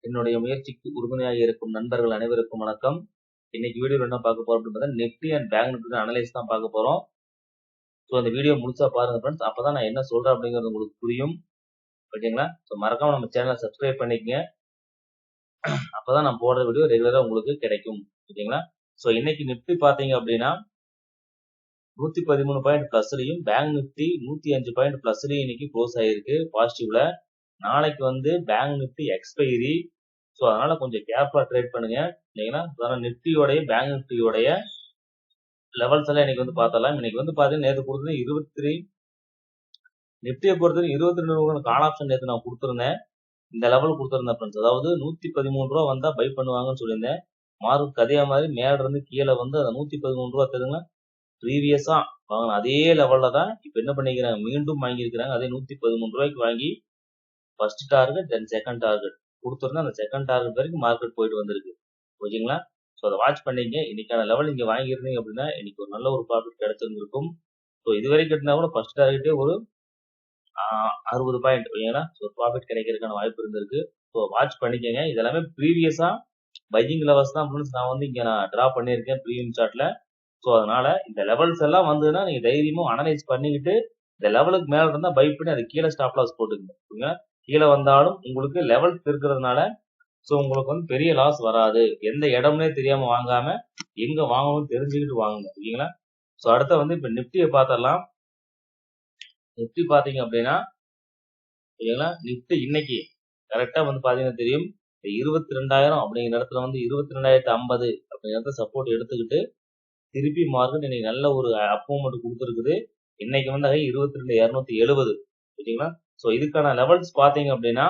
என்னுடைய முயற்சிக்கு உறுதுணையாக இருக்கும் நண்பர்கள் அனைவருக்கும் வணக்கம். இன்னைக்கு வீடியோவில் என்ன பார்க்க போறோம் அப்படின்னு பார்த்தா Nifty and bank Nifty analyse தான் பார்க்க போறோம். ஸோ அந்த வீடியோ முழுசா பாருங்க ஃப்ரெண்ட்ஸ், அப்பதான் நான் என்ன சொல்றேன் அப்படிங்கிறது உங்களுக்கு புரியும். ஓகேங்களா? ஸோ மறக்காம நம்ம சேனலை சப்ஸ்கிரைப் பண்ணிக்கங்க, அப்பதான் நான் போடுற வீடியோ ரெகுலரா உங்களுக்கு கிடைக்கும். ஓகேங்களா? ஸோ இன்னைக்கு நிஃப்டி பாத்தீங்க அப்படின்னா 113 பாயிண்ட் பிளஸ்லயும் பேங்க் நிஃப்டி 105 பாயிண்ட் பிளஸ்லயும் இன்னைக்கு க்ளோஸ் ஆயிருக்கு பாசிட்டிவ்ல. நாளைக்கு பேங்க் நிஃப்டி எக்ஸ்பைரி, ஸோ அதனால கொஞ்சம் கேர்ஃபுல்லா ட்ரேட் பண்ணுங்க. இல்லைங்களா? நிஃப்டியோடைய பேங்க் நிஃப்டியோடைய லெவல்ஸ் எல்லாம் இன்னைக்கு பார்த்தலாம். இன்னைக்கு பாத்தீங்கன்னா நேற்று கொடுத்தது 23, நிஃப்டியை பொறுத்தவரை 22 கால் ஆப்ஷன் நேற்று நான் கொடுத்துருந்தேன். இந்த லெவல் கொடுத்துருந்தேன் ஃப்ரெண்ட்ஸ், அதாவது 113 ரூபா வந்தா பை பண்ணுவாங்கன்னு சொல்லியிருந்தேன். மார்க் அதே மாதிரி மேல இருந்து கீழே அந்த 113 ரூபா தெரியுங்க ப்ரீவியஸா வாங்கின அதே லெவல்ல தான் இப்ப என்ன பண்ணிக்கிறாங்க, மீண்டும் வாங்கியிருக்கிறாங்க. அதே 113 ரூபாய்க்கு வாங்கி first target then second target கொடுத்துருந்தா அந்த செகண்ட் டார்கெட் வரைக்கும் மார்க்கெட் போயிட்டு வந்திருக்கு. ஓகேங்களா? ஸோ அதை வாட்ச் பண்ணிங்க. இன்னைக்கான லெவல் நீங்க வாங்கியிருந்தீங்க அப்படின்னா இன்னைக்கு ஒரு நல்ல ஒரு ப்ராஃபிட் கிடைச்சிருந்திருக்கும். ஸோ இதுவரைக்கும் கட்டினா கூட ஃபர்ஸ்ட் டார்கெட்டே ஒரு 60 பாயிண்ட். ஓகேங்களா? ஸோ ப்ராஃபிட் கிடைக்கிறதுக்கான வாய்ப்பு இருந்திருக்கு. ஸோ வாட்ச் பண்ணிக்கங்க. இதெல்லாமே ப்ரீவியஸா பையிங் லெவல்ஸ் தான் நான் இங்க நான் டிரா பண்ணியிருக்கேன் ப்ரீமியம் சார்ட்ல. ஸோ அதனால இந்த லெவல்ஸ் எல்லாம் வந்ததுன்னா நீங்க தைரியமும் அனலைஸ் பண்ணிக்கிட்டு இந்த லெவலுக்கு மேல இருந்தா பை பண்ணி அது கீழே ஸ்டாப் லாஸ் போட்டுக்கங்க. கீழே வந்தாலும் உங்களுக்கு லெவல்ஸ் இருக்கிறதுனால ஸோ உங்களுக்கு பெரிய லாஸ் வராது. எந்த இடம்னே தெரியாம வாங்காம எங்க வாங்கணும்னு தெரிஞ்சுக்கிட்டு வாங்குங்க. ஓகேங்களா? ஸோ அடுத்த இப்ப நிப்டியை பார்த்தரலாம். நிப்டி பாத்தீங்க அப்படின்னா ஓகேங்களா, நிப்டி இன்னைக்கு கரெக்டா பாத்தீங்கன்னா தெரியும் 22,000 அப்படிங்கிற இடத்துல 22,050 அப்படிங்கிற சப்போர்ட் எடுத்துக்கிட்டு திருப்பி மார்க்கெட் இன்னைக்கு நல்ல ஒரு அப் மூவ்மெண்ட் கொடுத்துருக்குது. இன்னைக்கு ஹை 22,270. ஓகேங்களா? ஸோ இதுக்கான லெவல்ஸ் பாத்தீங்க அப்படின்னா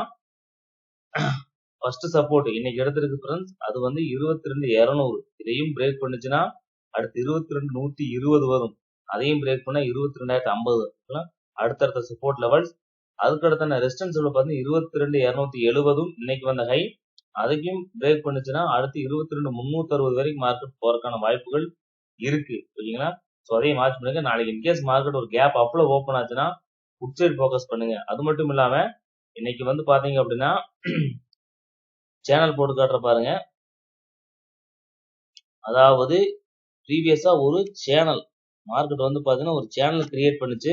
ஃபர்ஸ்ட் சப்போர்ட் இன்னைக்கு எடுத்திருக்கு ஃப்ரெண்ட்ஸ், அது 22,200. இதையும் பிரேக் பண்ணுச்சுன்னா அடுத்து 22,120 வரும். அதையும் பிரேக் பண்ணா 22,050 அடுத்தடுத்த சப்போர்ட் லெவல்ஸ். அதுக்கு அடுத்த ரெசிஸ்டன்ஸ் பார்த்தீங்கன்னா 22,270 இன்னைக்கு ஹை. அதையும் பிரேக் பண்ணுச்சுன்னா அடுத்து 22,360 வரைக்கும் மார்க்கெட் போறதுக்கான வாய்ப்புகள் இருக்கு. ஓகேங்களா? ஸோ அதையும் வாட்ச் பண்ணுங்க. நாளைக்கு இன்கேஸ் மார்க்கெட் ஒரு கேப் அப்ல ஓப்பன் ஆச்சுன்னா புட் சைட் ஃபோக்கஸ் பண்ணுங்க. அது மட்டும் இல்லாம இன்னைக்கு பாத்தீங்க அப்படின்னா சேனல் போட்டு காட்டுற பாருங்க, அதாவது ப்ரீவியஸா ஒரு சேனல் மார்க்கெட் பாத்தீங்கன்னா ஒரு சேனல் கிரியேட் பண்ணுச்சு.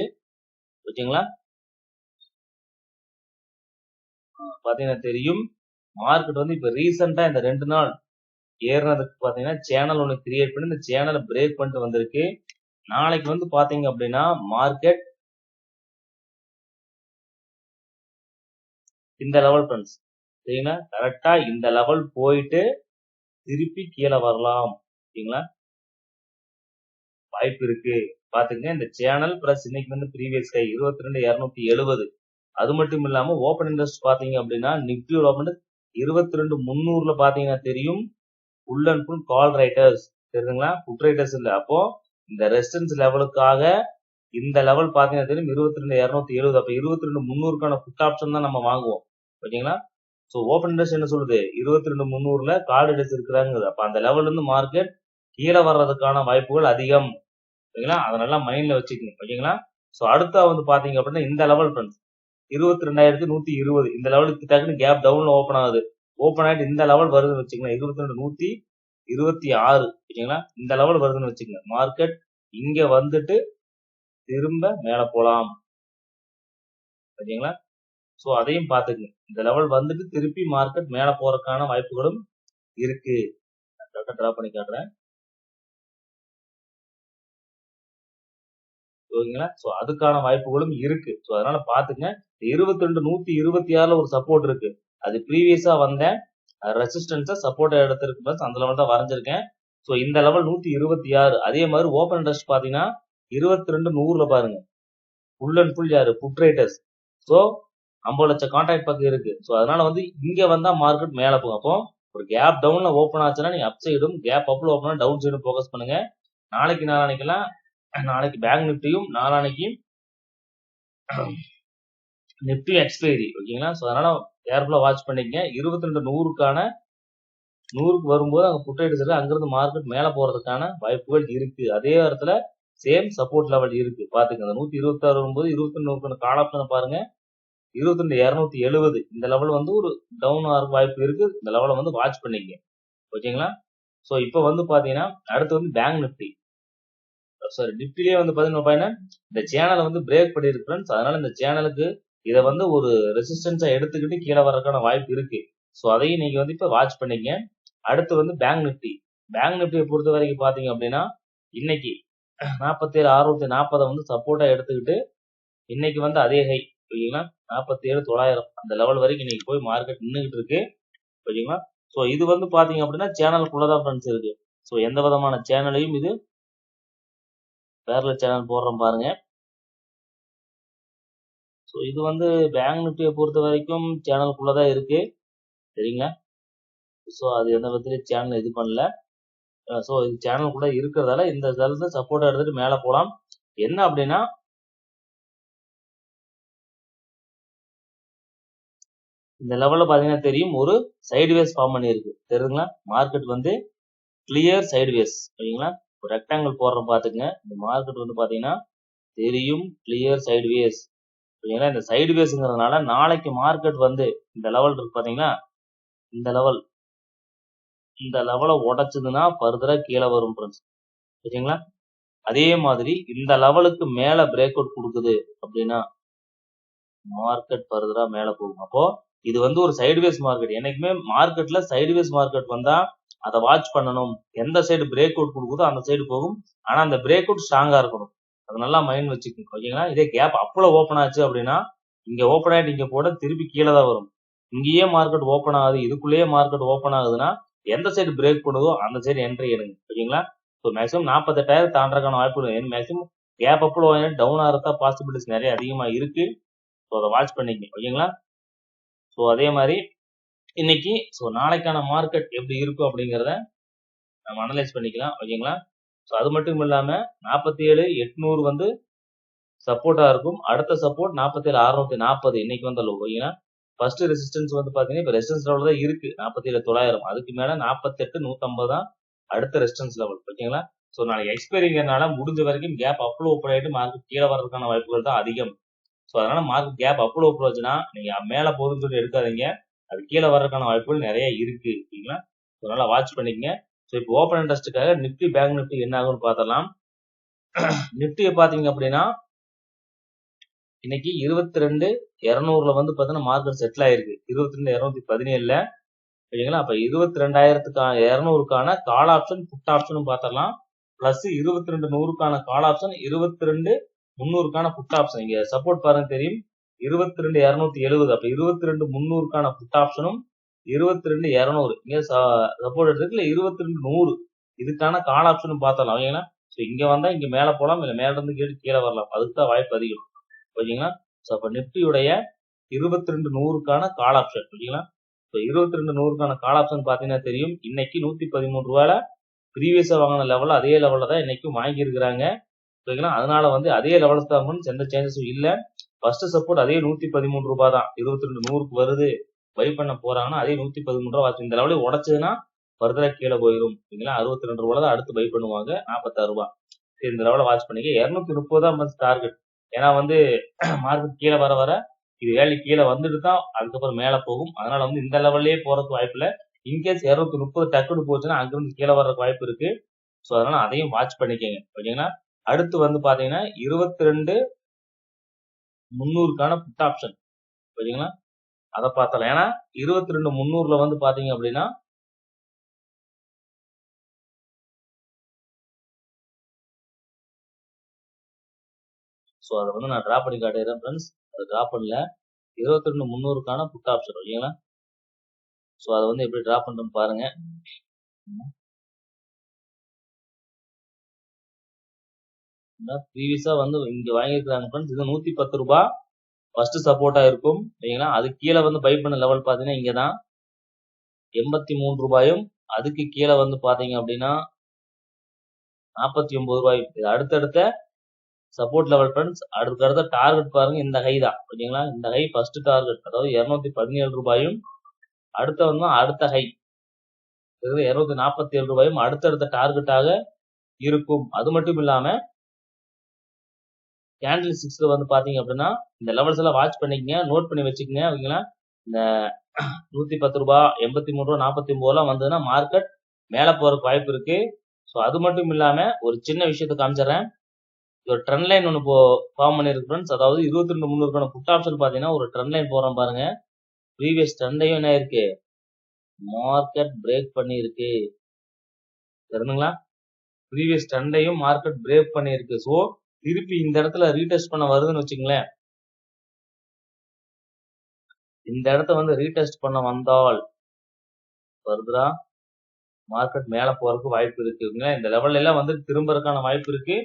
ஓகேங்களா? பாத்தீங்கன்னா தெரியும் மார்க்கெட் இப்ப ரீசெண்டா இந்த 2 நாள் ஏறினதுக்கு பாத்தீங்கன்னா சேனல் ஒன்னு கிரியேட் பண்ணி இந்த சேனலை பிரேக் பண்ணிட்டு வந்திருக்கு. நாளைக்கு பாத்தீங்க அப்படின்னா மார்க்கெட் இந்த லெவல் ஃப்ரெண்ட்ஸ் சரிங்களா, கரெக்டா இந்த லெவல் போயிட்டு திருப்பி கீழே வரலாம். ஓகேங்களா? வாய்ப்பு இருக்கு பாத்துங்க. இந்த சேனல் பிளஸ் இன்னைக்கு ப்ரீவியஸ் கை 22,270. அது மட்டும் இல்லாம ஓபன் இன்ட்ரெஸ்ட் பாத்தீங்க அப்படின்னா நிப்டியோட ஓபன் 22,300 பாத்தீங்கன்னா தெரியும் full and full call writers தெரியுதுங்களா, புட் ரைட்டர்ஸ் இல்ல. அப்போ இந்த ரெசிஸ்டன்ஸ் லெவலுக்காக இந்த லெவல் பாத்தீங்கன்னா தெரியும் 22,270. அப்ப 22,300க்கான புட் ஆப்ஷன் தான் நம்ம வாங்குவோம். ஓகேங்களா? சோ ஓபன் இன்ட்ரெஸ்ட் என்ன சொல்லுது, 22,300ல கால் ரைட்டர்ஸ் இருக்கிறாங்க. அப்ப அந்த லெவல்ல இருந்து மார்க்கெட் கீழே வர்றதுக்கான வாய்ப்புகள் அதிகம். ஓகேங்களா? அதனால மைண்ட்ல வச்சுக்கணும். ஓகேங்களா? சோ அடுத்தா பாத்தீங்க அப்படின்னா இந்த லெவல் ஃப்ரெண்ட்ஸ் 22,120 இந்த லெவலுக்கு டக்குன்னு கேப் டவுன்ல ஓபன் ஆகுது. ஓபன் ஆயிட்டு இந்த லெவல் வருதுன்னு வச்சுக்கோங்க 22,126. ஓகேங்களா? இந்த லெவல் வருதுன்னு வச்சுக்கோங்க, மார்க்கெட் இங்க திரும்ப மேல போலாம். ஓகேங்களா? சோ அதையும் பாத்துக்கங்க. இந்த லெவல் திருப்பி மார்க்கெட் மேல போறதுக்கான வாய்ப்புகளும் இருக்கு. டிரா பண்ணி காட்டுறேன். ஓகேங்களா? சோ அதுக்கான வாய்ப்புகளும் இருக்கு. சோ அதனால பாத்துங்க. 22,126ல ஒரு சப்போர்ட் இருக்கு. அது ப்ரீவியஸா ரெசிஸ்டன்ஸ சப்போர்ட் எடுத்திருக்கு. அந்த லெவல் தான் வரைஞ்சிருக்கேன். சோ இந்த லெவல் 126. அதே மாதிரி ஓபன் இன்ட்ரெஸ்ட் பாத்தீங்கன்னா 22,100ல பாருங்க ஃபுல் அண்ட் ஃபுல் யாரு புட் ரைட்டர்ஸ். சோ 50 லட்சம் கான்ட்ராக்ட் பக்கம் இருக்கு. சோ அதனால இங்க வந்தா மார்க்கெட் மேல போகும். அப்போ ஒரு கேப் டவுன்ல ஓபன் ஆச்சுன்னா நீங்க அப் சைடும், கேப் அப்ல ஓபன் டவுன் சைடும் போக்கஸ் பண்ணுங்க. நாளைக்கு பேங்க் நிப்டியும் நாளானைக்கு நிப்டி எக்ஸ்பைரி. ஓகேங்களா? சோ அதனால கேர்ஃபுல்லா வாட்ச் பண்ணிக்கங்க. 22,100க்கான 100க்கு வரும்போது அங்க புட் ரைட்டர்ஸ் இருக்கு. அங்கிருந்து மார்க்கெட் மேல போறதுக்கான வாய்ப்புகள் இருக்கு. அதே இடத்துல சேம் சப்போர்ட் லெவல் இருக்கு. பாத்துங்க 126 வரும்போது 22,100க்கான கால் ஆப்ஷனை பாருங்க. 22,270 இந்த லெவல் வந்து ஒரு டவுன் ஆக வாய்ப்பு இருக்கு. இந்த லெவலை வந்து வாட்ச் பண்ணிக்க. ஓகேங்களா? ஸோ இப்போ வந்து பாத்தீங்கன்னா அடுத்து வந்து பேங்க் நிப்டி. சாரி, நிப்டிலேயே வந்து பாத்தீங்கன்னா இந்த சேனலை வந்து பிரேக் பண்ணியிருக்கு ஃப்ரெண்ட்ஸ். அதனால இந்த சேனலுக்கு இதை வந்து ஒரு ரெசிஸ்டன்ஸா எடுத்துக்கிட்டு கீழே வர்றதுக்கான வாய்ப்பு இருக்கு. ஸோ அதையும் நீங்க வந்து இப்ப வாட்ச் பண்ணீங்க. அடுத்து வந்து பேங்க் நிப்டி. பேங்க் நிப்டியை பொறுத்த வரைக்கும் பாத்தீங்க அப்படின்னா இன்னைக்கு 47,640 வந்து சப்போர்ட்டா எடுத்துக்கிட்டு இன்னைக்கு வந்து அதே ஹை ஓகேங்களா 47,900 அந்த லெவல் வரைக்கும் இன்னைக்கு போய் மார்க்கெட் நின்றுகிட்டு இருக்கு ஓகேங்களா. ஸோ இது வந்து பாத்தீங்க அப்படின்னா சேனலுக்குள்ளதான் ஃப்ரெண்ட்ஸ் இருக்கு. ஸோ எந்த விதமான சேனலையும் இது வேற சேனல் போடுறோம் பாருங்க. ஸோ இது வந்து பேங்க் நிப்டியை பொறுத்த வரைக்கும் சேனலுக்குள்ளதான் இருக்கு சரிங்களா. ஸோ அது எந்த விதத்துலயும் சேனல் இது பண்ணல. ஸோ இது சேனல் கூட இருக்கிறதால இந்த தளத்தை சப்போர்ட்டா எடுத்துட்டு மேல போலாம். என்ன அப்படின்னா இந்த லெவல்ல பாத்தீங்கன்னா தெரியும் ஒரு சைடுவேஸ் ஃபார்ம் பண்ணியிருக்கு தெரியுதுங்களா. மார்க்கெட் வந்து கிளியர் சைடுவேஸ் ஓகேங்களா. ஒரு ரெக்டாங்கிள் போடுறோம் பாத்துங்க. இந்த மார்க்கெட் வந்து பாத்தீங்கன்னா தெரியும் கிளியர் சைடுவேஸ் ஓகேங்களா. இந்த சைடுவேஸ்ங்கிறதுனால நாளைக்கு மார்க்கெட் வந்து இந்த லெவல் இருக்கு பாத்தீங்களா. இந்த லெவலை உடைச்சதுன்னா ஃபர்தரா கீழே வரும் ஃப்ரெண்ட்ஸ் ஓகேங்களா. அதே மாதிரி இந்த லெவலுக்கு மேல பிரேக் அவுட் கொடுக்குது அப்படின்னா மார்க்கெட் ஃபர்தரா மேல போகும். அப்போ இது வந்து ஒரு சைடுவேஸ் மார்க்கெட். என்னைக்குமே மார்க்கெட்ல சைடுவேஸ் மார்க்கெட் வந்தா அதை வாட்ச் பண்ணணும். எந்த சைடு பிரேக் அவுட் கொடுக்குதோ அந்த சைடு போகும். ஆனா அந்த பிரேக் அவுட் ஸ்ட்ராங்கா இருக்கணும். அது நல்லா மைண்ட் வச்சுக்கோங்க ஓகேங்களா. இதே கேப் அப்பள ஓப்பன் ஆச்சு அப்படின்னா இங்க ஓப்பன் ஆயிட்டு இங்க போட திருப்பி கீழே தான் வரும். இங்கேயே மார்க்கெட் ஓப்பன் ஆகுது, இதுக்குள்ளேயே மார்க்கெட் ஓப்பன் ஆகுதுன்னா எந்த சைடு பிரேக் பண்ணுதோ அந்த சைடு என்ட்ரி எடுங்க ஓகேங்களா. ஸோ மேக்ஸிமம் 48,000 தாண்டறதுக்கான வாய்ப்பு மேக்ஸிமம் கேப் அப்பள டவுன் ஆகிறதா பாசிபிலிட்டிஸ் நிறைய அதிகமா இருக்கு. ஸோ அதை வாட்ச் பண்ணிக்கங்க ஓகேங்களா. ஸோ அதே மாதிரி இன்னைக்கு ஸோ நாளைக்கான மார்க்கெட் எப்படி இருக்கும் அப்படிங்கிறத நம்ம அனலைஸ் பண்ணிக்கலாம் ஓகேங்களா. ஸோ அது மட்டும் இல்லாம 47,800 வந்து சப்போர்ட்டா இருக்கும். அடுத்த சப்போர்ட் 47,640 இன்னைக்கு வந்த லோ ஓகேங்களா. ஃபர்ஸ்ட் ரெசிஸ்டன்ஸ் வந்து பாத்தீங்கன்னா இப்ப ரெசிஸ்டன்ஸ் லெவல் தான் இருக்கு 47,900. அதுக்கு மேல 48,150 தான் அடுத்த ரெசிஸ்டன்ஸ் லெவல் ஓகேங்களா. ஸோ நாளைக்கு எக்ஸ்பைரிங்கிறனால முடிஞ்ச வரைக்கும் கேப் அப்ளோ ஓப்பன் ஆயிட்டு மார்க்கெட் கீழே வர்றதுக்கான வாய்ப்புகள் தான் அதிகம். ஸோ அதனால மார்க்கெட் கேப் அப்ளோ ஓப்பன் ஆச்சுன்னா நீங்க மேல போகுதுன்னு சொல்லி எடுக்காதீங்க. அது கீழே வர்றதுக்கான வாய்ப்புகள் நிறைய இருக்கு ஓகேங்களா. அதனால வாட்ச் பண்ணிக்கங்க. ஸோ இப்போ ஓப்பன் இன்ட்ரெஸ்ட்டுக்காக நிப்டி பேங்க் நிப்டி என்ன ஆகும்னு பார்த்தலாம். நிப்டியை பாத்தீங்க அப்படின்னா இன்னைக்கு 22,200 வந்து பாத்தீங்கன்னா மார்க்கெட் செட்டில் ஆயிருக்கு. 22,217 ஓகேங்களா. அப்ப 22,200க்கான கால் ஆப்ஷன் புட் ஆப்ஷனும் பார்த்தரலாம். பிளஸ் 22,100க்கான கால் ஆப்ஷன் 22,300க்கான புட் ஆப்ஷன். இங்க சப்போர்ட் பாருங்க தெரியும் 22,270. அப்ப 22,300க்கான புட் ஆப்ஷனும் 22,200 இங்க சப்போர்ட் எடுத்துக்கல. 22,100 இதுக்கான கால் ஆப்ஷனும் பார்த்தரலாம் ஓகேங்களா. ஸோ இங்க வந்தா இங்க மேல போலாம், இல்ல மேல இருந்து கீழே வரலாம். அதுக்கு தான் வாய்ப்பு அதிகம் ஓகேங்களா. ஸோ அப்ப நிப்டியுடைய 22,100க்கான கால் ஆப்ஷன் ஓகேங்களா. ஸோ 22,100க்கான கால் ஆப்ஷன் பாத்தீங்கன்னா தெரியும் இன்னைக்கு 113 ரூபாயில ப்ரீவியஸா வாங்கின லெவல் அதே லெவல்ல தான் இன்னைக்கும் வாங்கி இருக்கிறாங்க ஓகேங்களா. அதனால வந்து அதே லெவலுக்கு தான் எந்த சேஞ்சஸும் இல்ல. ஃபர்ஸ்ட் சப்போர்ட் அதே 113 ரூபாய் தான். 22,100க்கு வருது பை பண்ண போறாங்கன்னா அதே 113 ரூபாய். இந்த லெவலையும் உடச்சதுன்னா ஃபர்தரா கீழே போயிடும் ஓகேங்களா. 62 ரூபாய் தான் அடுத்து பை பண்ணுவாங்க 46 ரூபாய். இந்த லெவலை வாட்ச் பண்ணிக்க. 230 தான் டார்கெட். ஏன்னா வந்து மார்க்கெட் கீழே வர வர இது வேலை கீழே வந்துட்டு தான் அதுக்கப்புறம் மேல போகும். அதனால வந்து இந்த லெவல்லயே போறதுக்கு வாய்ப்பு இல்லை. இன்கேஸ் 230 டக்குனு போச்சுன்னா அங்கிருந்து கீழே வர்றதுக்கு வாய்ப்பு இருக்கு. ஸோ அதனால அதையும் வாட்ச் பண்ணிக்கங்க ஓகேங்களா. அடுத்து வந்து பாத்தீங்கன்னா 22,300க்கான புட் ஆப்ஷன் ஓகேங்களா. அதை பார்த்தலாம். ஏன்னா 22,300ல வந்து பாத்தீங்க அப்படின்னா ஸோ அதை வந்து நான் டிரா பண்ணி காட்டுறேன் ஃப்ரெண்ட்ஸ். அதை டிரா பண்ணல. 22,300க்கான புட் ஆப்ஷன் ஓகேங்களா. ஸோ அதை வந்து எப்படி டிரா பண்றோம்னு பாருங்க. ப்ரீவியஸா வந்து இங்க வாங்கியிருக்காங்க ஃப்ரெண்ட்ஸ். இது 110 ரூபாய் ஃபர்ஸ்ட் சப்போர்ட்டா இருக்கும் சரிங்களா. அது கீழே வந்து பை பண்ண லெவல் பாத்தீங்கன்னா இங்கதான் 83 ரூபாயும். அதுக்கு கீழே வந்து பாத்தீங்க அப்படின்னா 49 ரூபாயும். இது அடுத்தடுத்த சப்போர்ட் லெவல் ஃப்ரெண்ட்ஸ். அடுத்த டார்கெட் பாருங்க இந்த ஹை தான் ஓகேங்களா. இந்த ஹை ஃபர்ஸ்ட் டார்கெட் அதாவது 217 ரூபாயும். அடுத்த வந்து அடுத்த ஹை 247 ரூபாயும் அடுத்தடுத்த டார்கெட்டாக இருக்கும். அது மட்டும் இல்லாம கேண்டில் 6ல வந்து பாத்தீங்க அப்படின்னா இந்த லெவல்ஸ் எல்லாம் வாட்ச் பண்ணிக்கங்க, நோட் பண்ணி வச்சுக்கோங்க. ஓகேங்களா? இந்த 110 ரூபாய், 83 ரூபாய், 49 எல்லாம் வந்ததுன்னா மார்க்கெட் மேல போறதுக்கு வாய்ப்பு இருக்கு. ஸோ அது மட்டும் இல்லாம ஒரு சின்ன விஷயத்த காமிச்சிடறேன். ஒரு ட்ரெண்ட் லைன் ஒன்று ஃபார்ம் பண்ணிருக்கு ஃப்ரெண்ட்ஸ். அதாவது 22,300க்கான புட் ஆப்ஷன் பாத்தீங்கன்னா ஒரு ட்ரெண்ட் லைன் போறோம் பாருங்க. ப்ரீவியஸ் ட்ரெண்டையும் என்ன இருக்கு, மார்க்கெட் பிரேக் பண்ணி இருக்கு. தெரியுதுங்களா? ப்ரீவியஸ் ட்ரெண்டையும் மார்க்கெட் பிரேக் பண்ணி இருக்கு. ஸோ திருப்பி இந்த இடத்துல ரீடெஸ்ட் பண்ண வருதுன்னு வச்சுங்களேன். இந்த இடத்த வந்து ரீடெஸ்ட் பண்ண வந்தால் ஃபர்தரா மார்க்கெட் மேல போறதுக்கு வாய்ப்பு இருக்குங்க. இந்த லெவல்ல எல்லாம் வந்து திரும்பறதுக்கான வாய்ப்பு இருக்கு.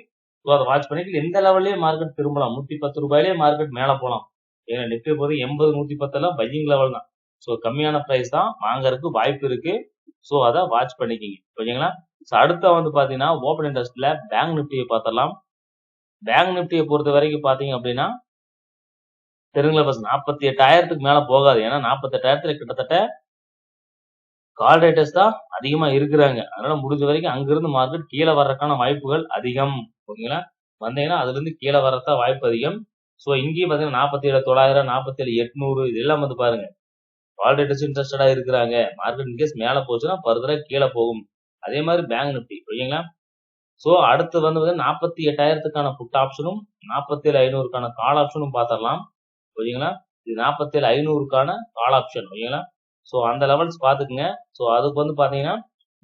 ஸோ அதை வாட்ச் பண்ணிட்டு எந்த லெவல்லயே மார்க்கெட் திரும்பலாம். 110 ரூபாயிலே மார்க்கெட் மேல போலாம். ஏன்னா நிப்டி போது 80, 110 எல்லாம் பையிங் லெவல் தான். ஸோ கம்மியான பிரைஸ் தான், வாங்கறதுக்கு வாய்ப்பு இருக்கு. ஸோ அதை வாட்ச் பண்ணிக்கிங்க. ஓகேங்களா? ஸோ அடுத்த வந்து பாத்தீங்கன்னா ஓப்பன் இன்ட்ரெஸ்ட்ல பேங்க் நிப்டியை பார்த்தரலாம். பேங்க் நிப்டியை பொறுத்த வரைக்கும் பாத்தீங்க அப்படின்னா தெரியுங்களா, 48,000க்கு மேல போகாது. ஏன்னா 48,000த்துல கிட்டத்தட்ட கால் ரேட்டர்ஸ் தான் அதிகமா இருக்கிறாங்க. அதனால முடிஞ்ச வரைக்கும் அங்கிருந்து மார்க்கெட் கீழே வர்றதுக்கான வாய்ப்புகள் அதிகம். ஓகேங்களா? வந்தீங்கன்னா அதுல இருந்து கீழே வர்றதா வாய்ப்பு அதிகம். ஸோ இங்கேயும் பாத்தீங்கன்னா 47,900, 47,800 இதெல்லாம் வந்து பாருங்க கால் ரேட்டர்ஸ் இன்ட்ரெஸ்டடா இருக்கிறாங்க. மார்க்கெட் இன்கேஸ் மேல போச்சுன்னா ஃபர்தரா கீழே போகும். அதே மாதிரி பேங்க் நிப்டி. ஓகேங்களா? ஸோ அடுத்து வந்து 48,000க்கான புட் ஆப்ஷனும் 47,500க்கான கால் ஆப்ஷனும் பாத்திரலாம். ஓகேங்களா? இது 47,500க்கான கால் ஆப்ஷன். ஓகேங்களா? ஸோ அந்த லெவல்ஸ் பாத்துக்குங்க. ஸோ அதுக்கு வந்து பாத்தீங்கன்னா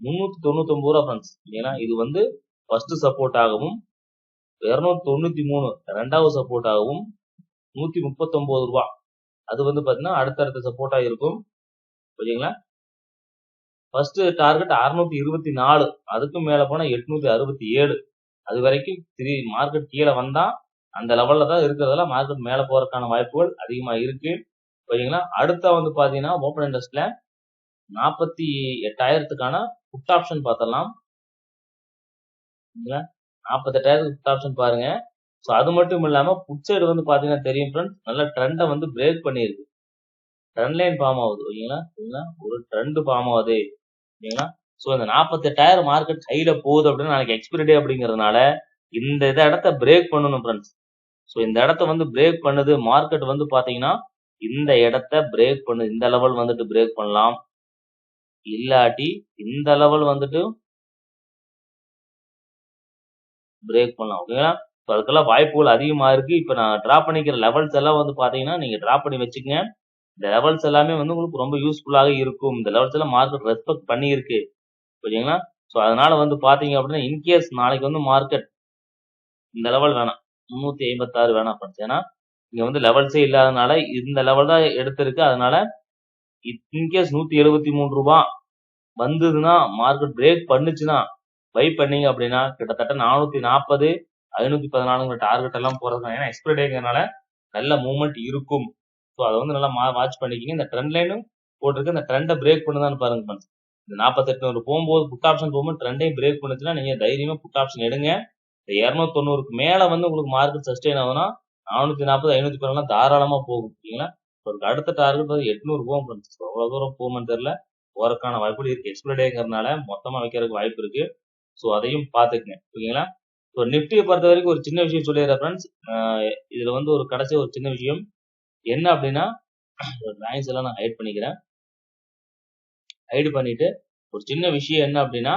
399 ரூபா ஃப்ரெண்ட்ஸ். ஓகேங்களா? இது வந்து ஃபர்ஸ்ட் சப்போர்ட் ஆகவும், 293 ரெண்டாவது சப்போர்ட் ஆகவும், 139 ரூபா அது வந்து பாத்தீங்கன்னா அடுத்தடுத்த சப்போர்ட்டா இருக்கும். ஓகேங்களா? ஃபர்ஸ்ட் டார்கெட் 624, அதுக்கும் மேல போனா 867. அது வரைக்கும் மார்க்கெட் கீழே வந்தா அந்த லெவல்ல தான் இருக்கிறதுல மார்க்கெட் மேல போறதுக்கான வாய்ப்புகள் அதிகமா இருக்கு. ஓகேங்களா? அடுத்த வந்து பாத்தீங்கன்னா ஓப்பன் இன்ட்ரெஸ்ட்ல 48,000க்கான புட் ஆப்ஷன் பார்த்தரலாம். 48,000 புட் ஆப்ஷன் பாருங்க. ஸோ அது மட்டும் இல்லாம புட் சைடு வந்து பாத்தீங்கன்னா தெரியும் ஃப்ரெண்ட்ஸ், நல்ல ட்ரெண்டை வந்து பிரேக் பண்ணியிருக்கு. ட்ரெண்ட் லைன் ஃபார்ம் ஆகுது. ஓகேங்களா? ஒரு ட்ரெண்ட் ஃபார்ம் ஆகுது. ஓகேங்களா? ஸோ இந்த 48,000 மார்க்கெட் ஹைல போகுது அப்படின்னா நாளைக்கு எக்ஸ்பிரி டே அப்படிங்கறதுனால இந்த இடத்த பிரேக் பண்ணணும் ஃப்ரெண்ட்ஸ். ஸோ இந்த இடத்த வந்து பிரேக் பண்ணுது மார்க்கெட் வந்து பாத்தீங்கன்னா இந்த இடத்த பிரேக் பண்ணுது. இந்த லெவல் வந்துட்டு பிரேக் பண்ணலாம், இல்லாட்டி இந்த லெவல் வந்துட்டு பிரேக் பண்ணலாம். ஓகேங்களா? ஸோ அதுக்கெல்லாம் வாய்ப்புகள் அதிகமா இருக்கு. இப்ப நான் டிரா பண்ணிக்கிற லெவல்ஸ் எல்லாம் வந்து பாத்தீங்கன்னா நீங்க டிரா பண்ணி வச்சுக்கங்க. இந்த லெவல்ஸ் எல்லாமே வந்து உங்களுக்கு ரொம்ப யூஸ்ஃபுல்லாக இருக்கும். இந்த லெவல்ஸ் எல்லாம் மார்க்கெட் ரெஸ்பெக்ட் பண்ணி இருக்கு. ஓகேங்களா? ஸோ அதனால வந்து பாத்தீங்க அப்படின்னா இன்கேஸ் நாளைக்கு வந்து மார்க்கெட் இந்த லெவல் வேணாம், 356 வேணாம் ஃப்ரெண்ட்ஸ். ஏன்னா இங்க வந்து லெவல்ஸே இல்லாதனால இந்த லெவல் தான் எடுத்திருக்கு. அதனால இன்கேஸ் 173 ரூபாய் வந்ததுன்னா மார்க்கெட் பிரேக் பண்ணுச்சுன்னா பை பண்ணீங்க அப்படின்னா கிட்டத்தட்ட 440, 514 டார்கெட் எல்லாம் போறது. ஏன்னா எக்ஸ்பிரி டேங்கிறதுனால நல்ல மூவ்மெண்ட் இருக்கும். ஸோ அதை வந்து நல்லா வாட்ச் பண்ணிக்கிங்க. இந்த ட்ரெண்ட் லைனும் போட்டிருக்கு. இந்த ட்ரெண்டை பிரேக் பண்ணுதான்னு பாருங்க ஃப்ரெண்ட்ஸ். இந்த 48 போகும்போது புட் ஆப்ஷன் போகும்போது ட்ரெண்டையும் பிரேக் பண்ணுச்சுன்னா நீங்க தைரியமா புட் ஆப்ஷன் எடுங்க. இந்த 290க்கு மேல வந்து உங்களுக்கு மார்க்கெட் சஸ்டெயின் ஆகுதுன்னா 440, 512 தாராளமா போகும். ஓகேங்களா? அடுத்த டார்கெட் 800 போகும் ஃப்ரெண்ட்ஸ். அவ்வளவு தூரம் போகும்னு தெரியல, போறதுக்கான வாய்ப்பு இருக்கு. எக்ஸ்பிரி டேங்கிறதுனால மொத்தமா வைக்கிறதுக்கு வாய்ப்பு இருக்கு. ஸோ அதையும் பாத்துக்கங்க. ஓகேங்களா? ஸோ நிப்டியை பொறுத்த வரைக்கும் ஒரு சின்ன விஷயம் சொல்லிடுறேன் ஃப்ரெண்ட்ஸ். இதுல வந்து ஒரு கடைசி ஒரு சின்ன விஷயம் என்ன அப்படின்னா, லைன்ஸ் எல்லாம் நான் ஹைட் பண்ணிக்கிறேன். ஹைட் பண்ணிட்டு ஒரு சின்ன விஷயம் என்ன அப்படின்னா,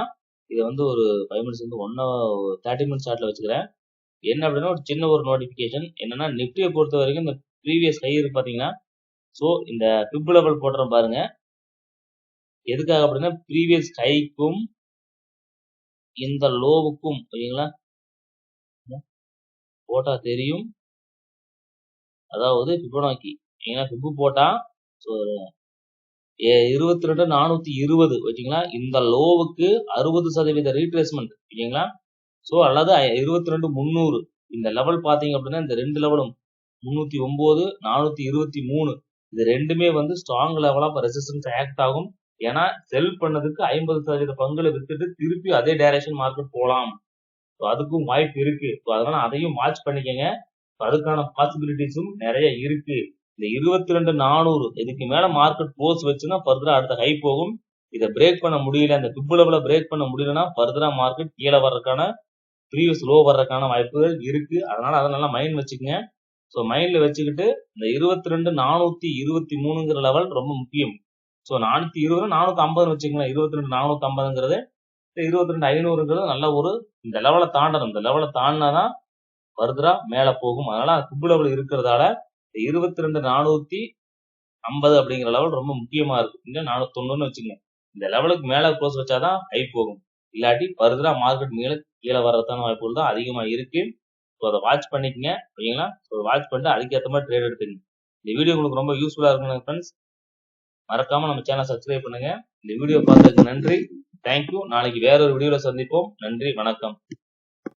இதை வந்து ஒரு 5 மினிட்ஸ் வந்து 30 மினிட்ஸ் சார்ட்ல வச்சுக்கிறேன். என்ன அப்படின்னா ஒரு சின்ன ஒரு நோட்டிபிகேஷன் என்னன்னா, நிப்டியை பொறுத்த வரைக்கும் இந்த ப்ரீவியஸ் ஹை இருக்கு பாத்தீங்கன்னா, ஸோ இந்த பிப் லெவல் போடுறோம் பாருங்க. எதுக்காக அப்படின்னா ப்ரீவியஸ் ஹைக்கும் இந்த லோவுக்கும் ஓகேங்களா போட்டா தெரியும். அதாவது பிபோனாக்கி ஓகேங்களா, பிப்பு போட்டா ஸோ 22,420 ஓகேங்களா, இந்த லோவுக்கு 60% ரீட்ரேஸ்மெண்ட் ஓகேங்களா. ஸோ அல்லது 22,300 இந்த லெவல் பாத்தீங்க அப்படின்னா இந்த ரெண்டு லெவலும் 309, 423 இது ரெண்டுமே வந்து ஸ்ட்ராங் லெவலா ரெசிஸ்டன்ஸ் ஆக்ட் ஆகும். ஏன்னா செல் பண்ணதுக்கு 50% பங்குல வித்துட்டு திருப்பி அதே டைரக்ஷன் மார்க்கெட் போலாம். அதுக்கும் வாய்ப்பு இருக்கு. அதனால அதையும் வாட்ச் பண்ணிக்கங்க. அதுக்கான பாசிபிலிட்டிஸும் நிறைய இருக்கு. இந்த 22,400 இதுக்கு மேல மார்க்கெட் போஸ் வச்சுன்னா ஃபர்தரா அடுத்த ஹை போகும். இதை பிரேக் பண்ண முடியல, இந்த பிப் லெவல பிரேக் பண்ண முடியலன்னா ஃபர்தரா மார்க்கெட் கீழே வர்றதுக்கான ப்ரீவியஸ் லோ வர்றதுக்கான வாய்ப்புகள் இருக்கு. அதனால அதை நல்லா மைண்ட் வச்சுக்கோங்க. ஸோ மைண்ட்ல வச்சுக்கிட்டு இந்த 22,423ங்கிற லெவல் ரொம்ப முக்கியம். ஸோ 420 450 வச்சுக்கலாம். 22,450ங்கிறது 22,500ங்கிறது நல்ல ஒரு இந்த லெவலை தாண்டணும். இந்த லெவலை தாண்டினாதான் ஃபர்தரா மேல போகும். அதனால குட் லெவல் இருக்கிறதால 22,450 அப்படிங்கிற லெவல் ரொம்ப முக்கியமா இருக்கு. இல்ல 490 வச்சுக்கோங்க. இந்த லெவலுக்கு மேல க்ளோஸ் வச்சாதான் ஹை போகும். இல்லாட்டி ஃபர்தரா மார்க்கெட் மேல கீழே வர்றதுக்கான வாய்ப்புகள் தான் அதிகமா இருக்கு. ஸோ அதை வாட்ச் பண்ணிக்கங்க. ஓகேங்களா? ஸோ வாட்ச் பண்ணிட்டு அதுக்கேற்ற மாதிரி ட்ரேட் எடுத்துங்க. இந்த வீடியோ உங்களுக்கு ரொம்ப யூஸ்ஃபுல்லா இருக்கும் ஃப்ரெண்ட்ஸ். மறக்காம நம்ம சேனல் சப்ஸ்கிரைப் பண்ணுங்க. இந்த வீடியோ பார்த்ததுக்கு நன்றி. தேங்க்யூ. நாளைக்கு வேற ஒரு வீடியோல சந்திப்போம். நன்றி, வணக்கம்.